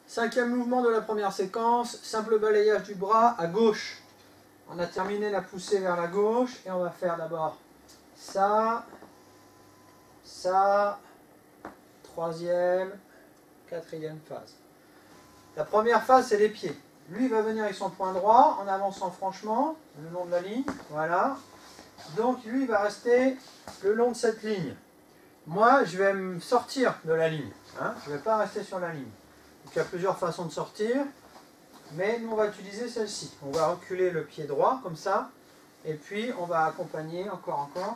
5e mouvement de la première séquence, simple balayage du bras à gauche. On a terminé la poussée vers la gauche et on va faire d'abord ça, ça, 3e, 4e phase. La première phase, c'est les pieds. Lui, il va venir avec son point droit en avançant franchement le long de la ligne. Voilà. Donc, lui, il va rester le long de cette ligne. Moi, je vais me sortir de la ligne. Hein, je ne vais pas rester sur la ligne. Donc, il y a plusieurs façons de sortir. Mais nous, on va utiliser celle-ci. On va reculer le pied droit, comme ça. Et puis, on va accompagner encore. Hein,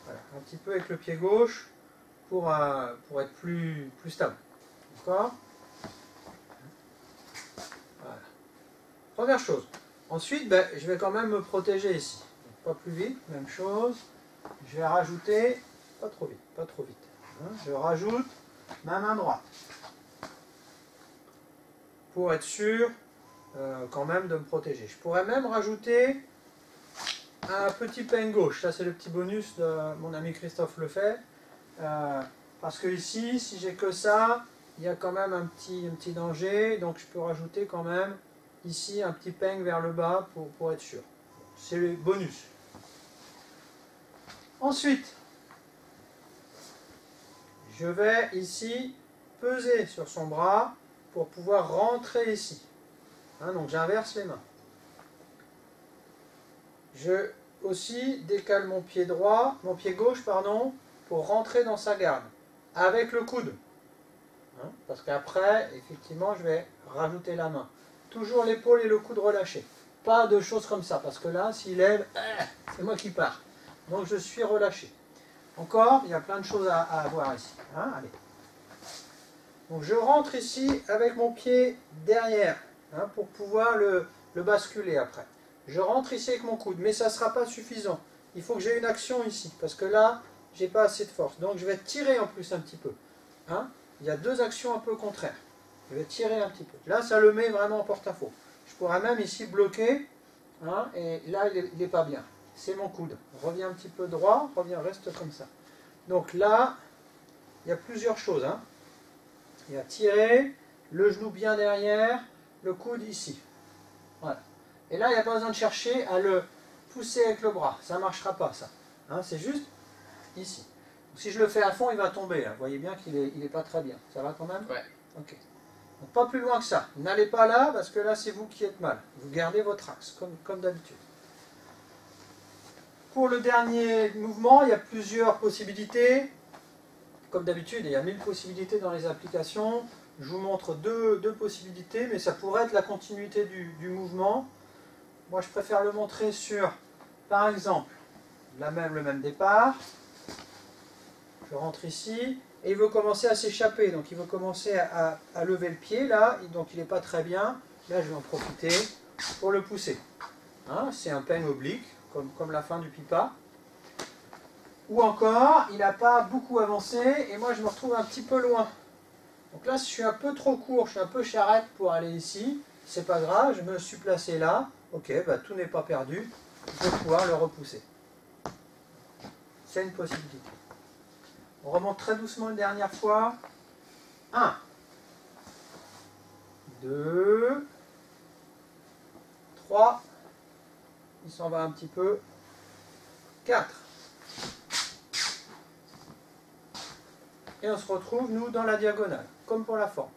voilà, un petit peu avec le pied gauche pour être plus stable. D'accord ? Voilà. Première chose. Ensuite, ben, je vais quand même me protéger ici. Donc, pas plus vite, même chose. Je vais rajouter, pas trop vite, pas trop vite. Hein, je rajoute ma main droite. Pour être sûr quand même de me protéger. Je pourrais même rajouter un petit pain gauche. Ça, c'est le petit bonus de mon ami Christophe le fait. Parce que ici, si j'ai que ça, il y a quand même un petit danger. Donc, je peux rajouter quand même ici un petit pain vers le bas pour être sûr. C'est le bonus. Ensuite, je vais ici peser sur son bras pour pouvoir rentrer ici. Hein, donc j'inverse les mains. Je aussi décale mon pied droit, mon pied gauche, pardon, pour rentrer dans sa garde, avec le coude. Hein, parce qu'après, effectivement, je vais rajouter la main. Toujours l'épaule et le coude relâchés. Pas de choses comme ça, parce que là, s'il lève, c'est moi qui pars. Donc je suis relâché. Encore, il y a plein de choses à voir ici. Hein, allez. Donc je rentre ici avec mon pied derrière, hein, pour pouvoir le basculer après. Je rentre ici avec mon coude, mais ça ne sera pas suffisant. Il faut que j'ai une action ici, parce que là, j'ai pas assez de force. Donc je vais tirer en plus un petit peu. Hein. Il y a deux actions un peu contraires. Je vais tirer un petit peu. Là, ça le met vraiment en porte-à-faux. Je pourrais même ici bloquer, hein, et là, il n'est pas bien. C'est mon coude. Reviens un petit peu droit, reste comme ça. Donc là, il y a plusieurs choses. Hein. Il y a tirer, le genou bien derrière, le coude ici. Voilà. Et là, il n'y a pas besoin de chercher à le pousser avec le bras. Ça ne marchera pas, ça. Hein, c'est juste ici. Donc, si je le fais à fond, il va tomber. Hein. Vous voyez bien qu'il n'est pas très bien. Ça va quand même ? Ouais. Ok. Donc, pas plus loin que ça. N'allez pas là, parce que là, c'est vous qui êtes mal. Vous gardez votre axe, comme d'habitude. Pour le dernier mouvement, il y a plusieurs possibilités. Comme d'habitude, il y a 1000 possibilités dans les applications. Je vous montre deux possibilités, mais ça pourrait être la continuité du mouvement. Moi, je préfère le montrer sur, par exemple, le même départ. Je rentre ici, et il veut commencer à s'échapper. Donc, il veut commencer à lever le pied, là. Donc, il n'est pas très bien. Là, je vais en profiter pour le pousser. Hein, c'est un pain oblique, comme la fin du pipa. Ou encore, il n'a pas beaucoup avancé et moi je me retrouve un petit peu loin. Donc là, je suis un peu trop court, je suis un peu charrette pour aller ici. C'est pas grave, je me suis placé là. Ok, bah, tout n'est pas perdu. Je vais pouvoir le repousser. C'est une possibilité. On remonte très doucement une dernière fois. 1, 2, 3. Il s'en va un petit peu. 4. Et on se retrouve, nous, dans la diagonale, comme pour la forme.